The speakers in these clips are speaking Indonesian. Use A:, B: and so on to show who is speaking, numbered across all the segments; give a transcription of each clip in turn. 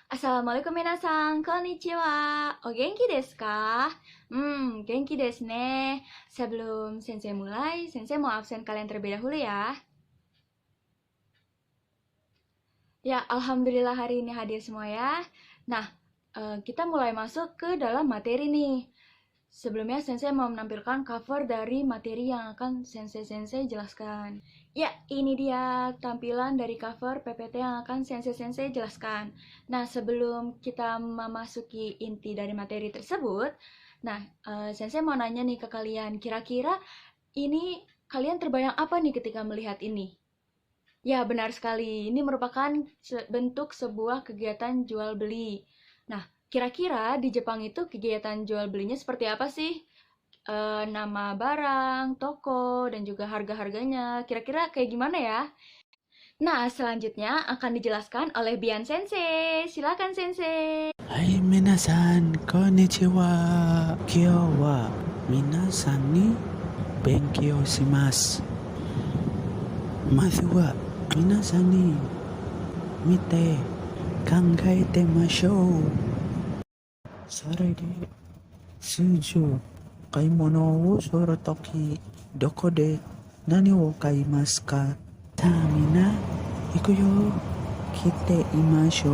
A: Assalamualaikum minasan, konnichiwa. O genki desu ka? Genki desu ne. Sebelum sensei mulai, sensei mau absen kalian terlebih dahulu ya. Ya, alhamdulillah hari ini hadir semua ya. Nah, kita mulai masuk ke dalam materi nih. Sebelumnya sensei mau menampilkan cover dari materi yang akan sensei-sensei jelaskan. Ya, ini dia tampilan dari cover PPT yang akan sensei-sensei jelaskan. Nah, sebelum kita memasuki inti dari materi tersebut, nah, sensei mau nanya nih ke kalian, kira-kira ini kalian terbayang apa nih ketika melihat ini? Ya, benar sekali. Ini merupakan bentuk sebuah kegiatan jual beli. Nah, kira-kira di Jepang itu kegiatan jual belinya seperti apa sih? Nama barang, toko, dan juga harga-harganya. Kira-kira kayak gimana ya? Nah, selanjutnya akan dijelaskan oleh Bian Sensei. Silakan Sensei.
B: はい、皆さん、こんにちは。今日は皆さんに勉強します。まずは皆さんに見て考えてみましょう。それで、数字買い物をするとき、どこで何を買いますか？さあみんな、行くよ。来てみましょう。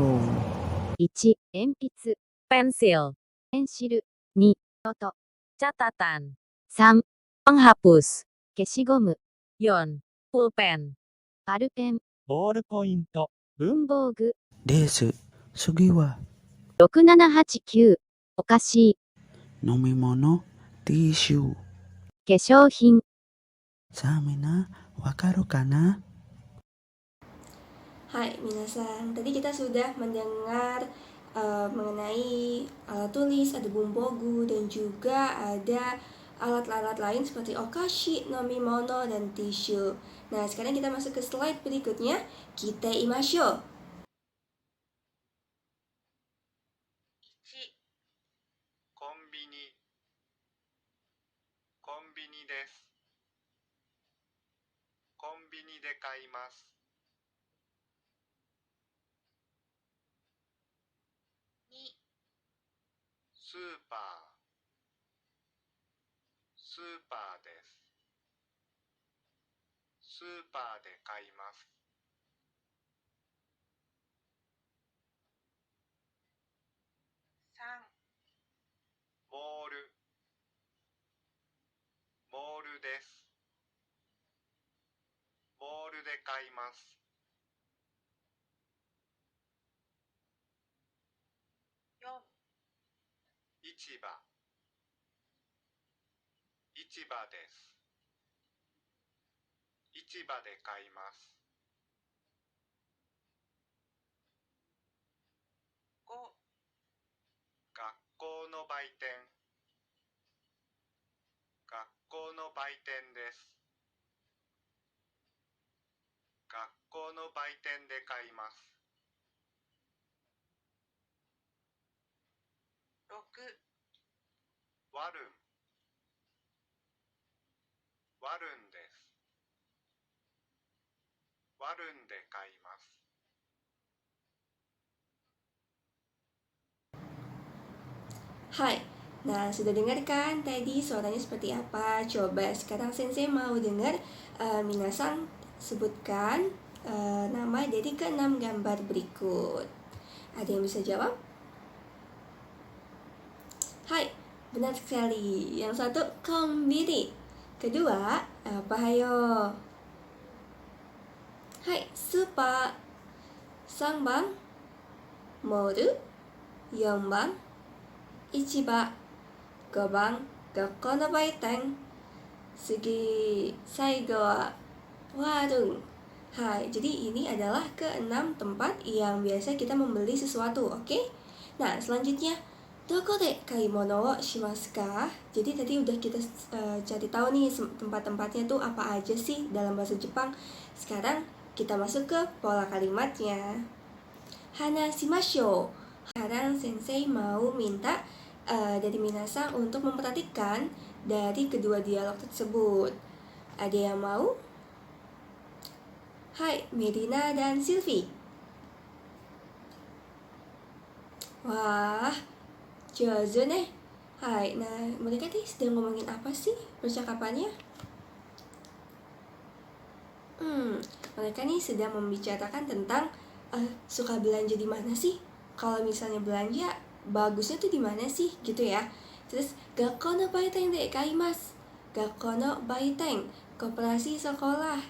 C: 1. 鉛筆 pensil ペンシル 2. noto catatan 3. penghapus 消しゴム 4. pulpen パルペン
D: ボールポイント、
C: 文房具
B: です。次は
C: 6789お菓子
B: 飲み物、ティッシュ。
C: 化粧品
B: さあみんな、わかるかな？
E: Hai minasan, tadi kita sudah mendengar mengenai alat tulis, ada bumbogu, dan juga ada alat-alat lain seperti okashi, nomimono, dan tisu. Nah, sekarang kita masuk ke slide berikutnya. Kita imasyo.
F: 1コンビニコンビニですコンビニで買います2スーパースーパーですスーパーで買います3モールモールですモールで買います4市場市場です市場で買います5学校の売店学校の売店です学校の売店で買います6ワルンワルンですワルンで買います
E: Hai, nah sudah dengar kan tadi suaranya seperti apa? Coba sekarang sensei mau dengar minasan sebutkan nama dari keenam gambar berikut. Ada yang bisa jawab? Hai, benar sekali. Yang satu kombini. Kedua, apa hayo? Hai, super. 3番モール4番市場5番学校の売店次最後はwarung. Hai, jadi ini adalah keenam tempat yang biasa kita membeli sesuatu, oke? Nah, selanjutnya doko de kaimono wo shimasu ka? Jadi tadi udah kita cari tahu nih tempat-tempatnya tuh apa aja sih dalam bahasa Jepang. Sekarang kita masuk ke pola kalimatnya. Hana shimashou. Sekarang sensei mau minta dari minasan untuk memperhatikan dari kedua dialog tersebut. Ada yang mau? Hai, Medina dan Sylvie. Wah, jauze ne. Hai, nah mereka nih sedang ngomongin apa sih percakapannya? Mereka nih sedang membicarakan tentang suka belanja di mana sih? Kalau misalnya belanja, bagusnya tuh di mana sih gitu ya. Terus gakko no baiten de kaimasu. Gakko no baiten, koperasi sekolah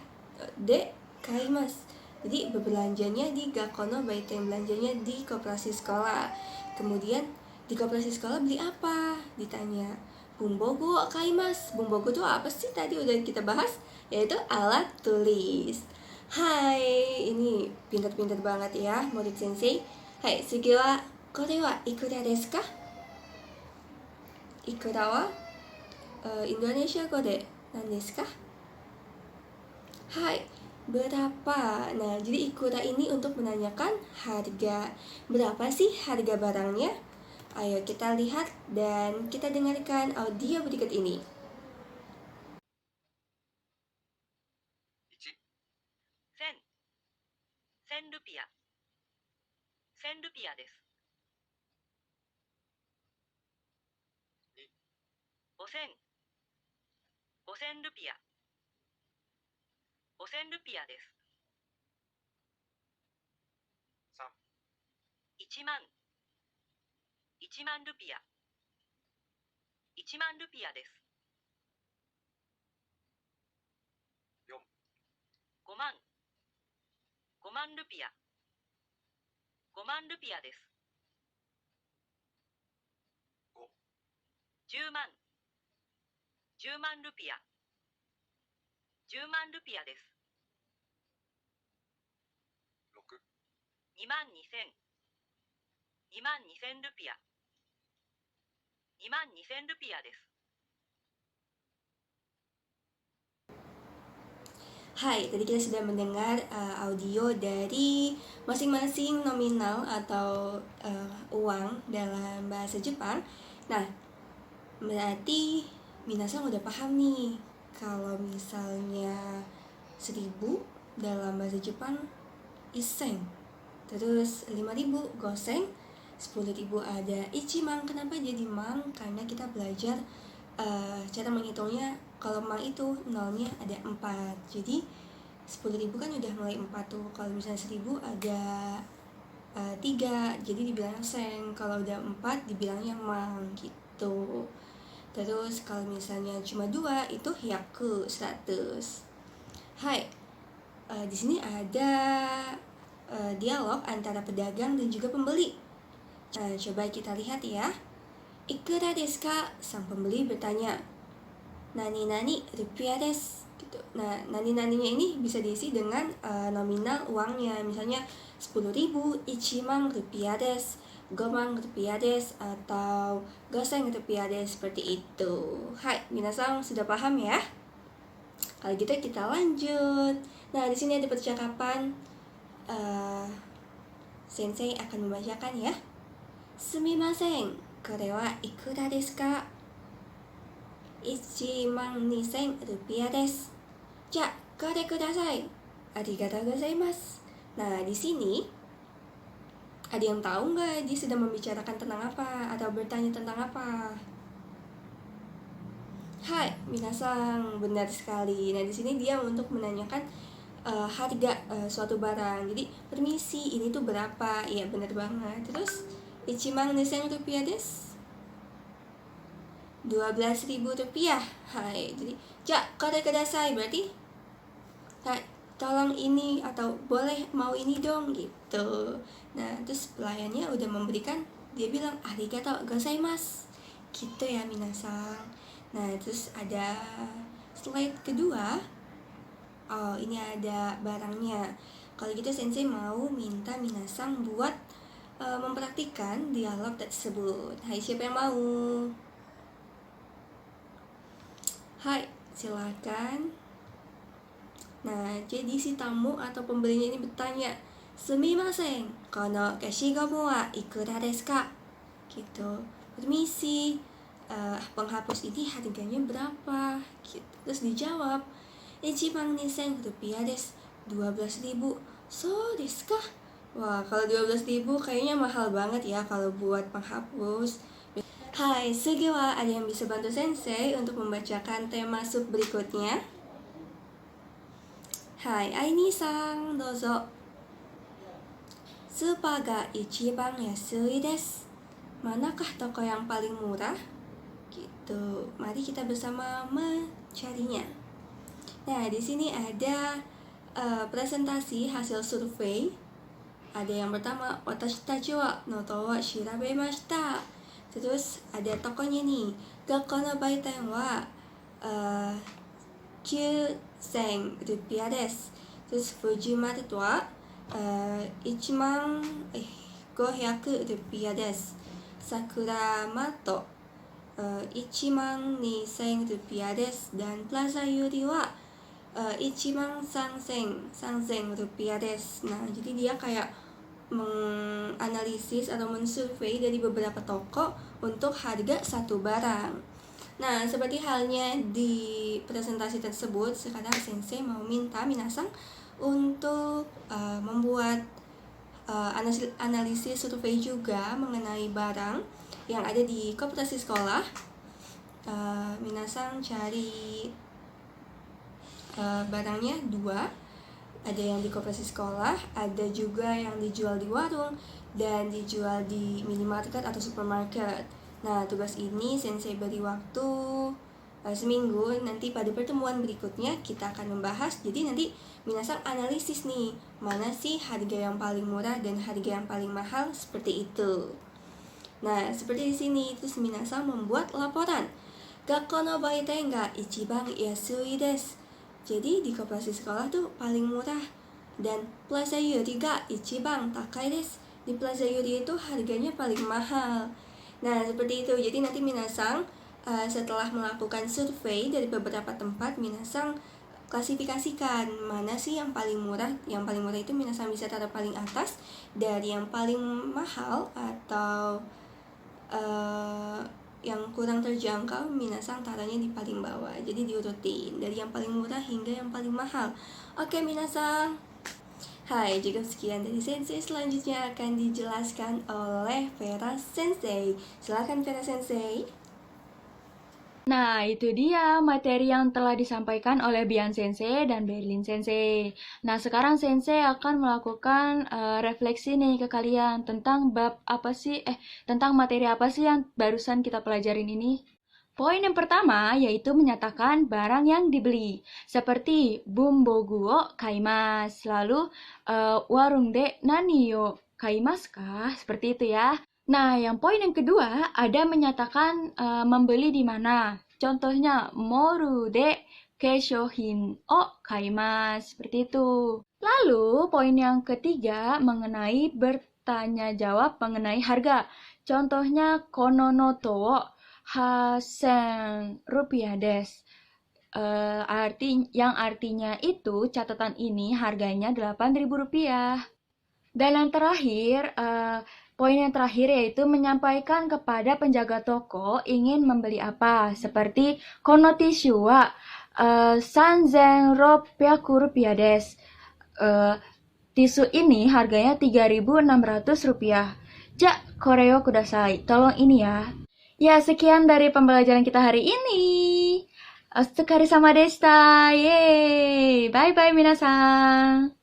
E: de kaimasu. Jadi berbelanjanya di gakko no baiten, belanjanya di koperasi sekolah. Kemudian di koperasi sekolah beli apa? Ditanya. Bumbogo kaimasu. Bumbogo tuh apa sih? Tadi udah kita bahas, yaitu alat tulis. Hai, ini pintar-pintar banget ya, murid sensei. Hai, sugi wa kore wa ikura desu ka? Ikura wa Indonesia kode nan desu ka? Hai, berapa? Nah, jadi ikura ini untuk menanyakan harga. Berapa sih harga barangnya? Ayo kita lihat dan kita dengarkan audio berikut ini.
F: 1、
C: 1000ルピア。1000ルピアです。
F: 2、
C: 5000。5000ルピア。5000ルピアです。
F: 3、
C: 1万。1万ルピア。1万ルピアです。
F: 4、
C: 5万。5万ルピア。5万ルピアです。
F: 5、
C: 10万。10万ルピア。10万ルピアです。
F: 6、
C: 2万2000。2万2000ルピア。2万2000ルピアです。
E: Hai, tadi kita sudah mendengar audio dari masing-masing nominal atau uang dalam bahasa Jepang. Nah, berarti minasan udah paham nih kalau misalnya 1000 dalam bahasa Jepang isen, terus 5000 goseng, 10.000 ada ichiman. Kenapa jadi mang? Karena kita belajar cara menghitungnya. Kalau mang itu nolnya ada 4, jadi 10.000 kan udah mulai 4 tuh. Kalau misalnya 1000 ada 3, jadi dibilang seng. Kalau udah 4 dibilangnya mang gitu. Terus kalau misalnya cuma 2 itu hyaku, 100. Hai, di sini ada dialog antara pedagang dan juga pembeli. Coba kita lihat ya. Ikura desu ka? Sang pembeli bertanya. Nani-nani rupiah desu. Gitu. Nah, nani-naninya ini bisa diisi dengan nominal uangnya. Misalnya 10.000, ichiman rupiah desu, 5万 rupiah desu, atau 5,000 rupiah desu, seperti itu. Hai, minasan sudah paham ya? Kalau gitu kita lanjut. Nah, di sini ada percakapan. Sensei akan membacakan ya. Sumimasen, kore wa ikura desu ka? 12,000 rupiah desu. Ja, kore kudasai. Arigatou gozaimasu. Nah, di sini ada yang tahu nggak dia sedang membicarakan tentang apa atau bertanya tentang apa? Hai, minasan, benar sekali. Nah, di sini dia untuk menanyakan harga suatu barang. Jadi, permisi, ini tuh berapa? Iya, benar banget. Terus, ichiman nesen rupiah desu. 12.000 rupiah. Hai, jadi ja kore kudasai berarti hai, tolong ini atau boleh mau ini dong gitu. Nah, terus pelayannya udah memberikan, dia bilang arigatou gozaimasu. Gitu ya minasan. Nah, terus ada slide kedua. Oh, ini ada barangnya. Kalau gitu sensei mau minta minasan buat mempraktikkan dialog tersebut. Hai, siapa yang mau? Hai, silakan. Nah, jadi si tamu atau pembelinya ini bertanya, sumimasen, kono keshigomu wa ikura desu ka? Gitu. Permisi, penghapus ini harganya berapa? Gitu. Terus dijawab, 12,000 rupiah desu. 12.000. So desu ka? Wah, kalau 12.000 kayaknya mahal banget ya kalau buat penghapus. Hai, Sugiwa, ada yang bisa bantu Sensei untuk membacakan tema sub berikutnya? Hai, Aini-san, dozo. Super ga ichiban yasui desu. Manakah toko yang paling murah? Gitu. Mari kita bersama mencarinya. Nah, di sini ada presentasi hasil survei. Ada yang pertama, watashi tachi wa noto wa shirabemashita. Terus ada tokonya nih, gakko no baiten wa 9,000 rupiah desu. Terus Fujimaru wa 1,500 rupiah desu. Sakuramato 12,000 rupiah desu. Dan Plaza Yuri wa 13,000 rupiah desu. Nah, jadi dia kayak menganalisis atau mensurvei dari beberapa toko untuk harga satu barang. Nah, seperti halnya di presentasi tersebut, sekarang Sensei mau minta minasang untuk membuat analisis survei juga mengenai barang yang ada di koperasi sekolah. Minasang cari barangnya 2. Ada yang di koperasi sekolah, ada juga yang dijual di warung, dan dijual di minimarket atau supermarket. Nah, tugas ini Sensei beri waktu seminggu. Nanti pada pertemuan berikutnya kita akan membahas. Jadi nanti minasang analisis nih, mana sih harga yang paling murah dan harga yang paling mahal, seperti itu. Nah, seperti di sini, terus minasang membuat laporan. Gakko no baiten ga ichiban yasui desu. Jadi di koperasi sekolah tuh paling murah. Dan Plaza Yuri ga ichiban takai desu. Di Plaza Yuri itu harganya paling mahal. Nah, seperti itu. Jadi nanti minasang setelah melakukan survei dari beberapa tempat, minasang klasifikasikan mana sih yang paling murah. Yang paling murah itu minasang bisa taruh paling atas, dari yang paling mahal atau yang kurang terjangkau minasang taruhnya di paling bawah. Jadi diurutin dari yang paling murah hingga yang paling mahal. Oke minasang. Hai, cukup sekian dari Sensei. Selanjutnya akan dijelaskan oleh Vera Sensei. Silakan Vera Sensei.
A: Nah, itu dia materi yang telah disampaikan oleh Bian Sensei dan Berlin Sensei. Nah, sekarang Sensei akan melakukan refleksi nih ke kalian tentang tentang materi apa sih yang barusan kita pelajarin ini. Poin yang pertama yaitu menyatakan barang yang dibeli, seperti bunbogu wo kaimasu, lalu warung de nani yo kaimasu ka, seperti itu ya. Nah, yang poin yang kedua ada menyatakan membeli di mana. Contohnya, moru de keishohin o kaimasu, seperti itu. Lalu, poin yang ketiga mengenai bertanya jawab mengenai harga. Contohnya, kono no to wo 8,000 rupiah desu. Yang artinya itu catatan ini harganya 8.000 rupiah. Dan yang terakhir, poin yang terakhir yaitu menyampaikan kepada penjaga toko ingin membeli apa. Seperti kono tisu wa 3,600 rupiah desu. Tisu ini harganya 3.600 rupiah. Ja, koreo kudasai. Tolong ini ya. Ya, sekian dari pembelajaran kita hari ini. Otsukare sama deshita. Yeay. Bye-bye, minasan.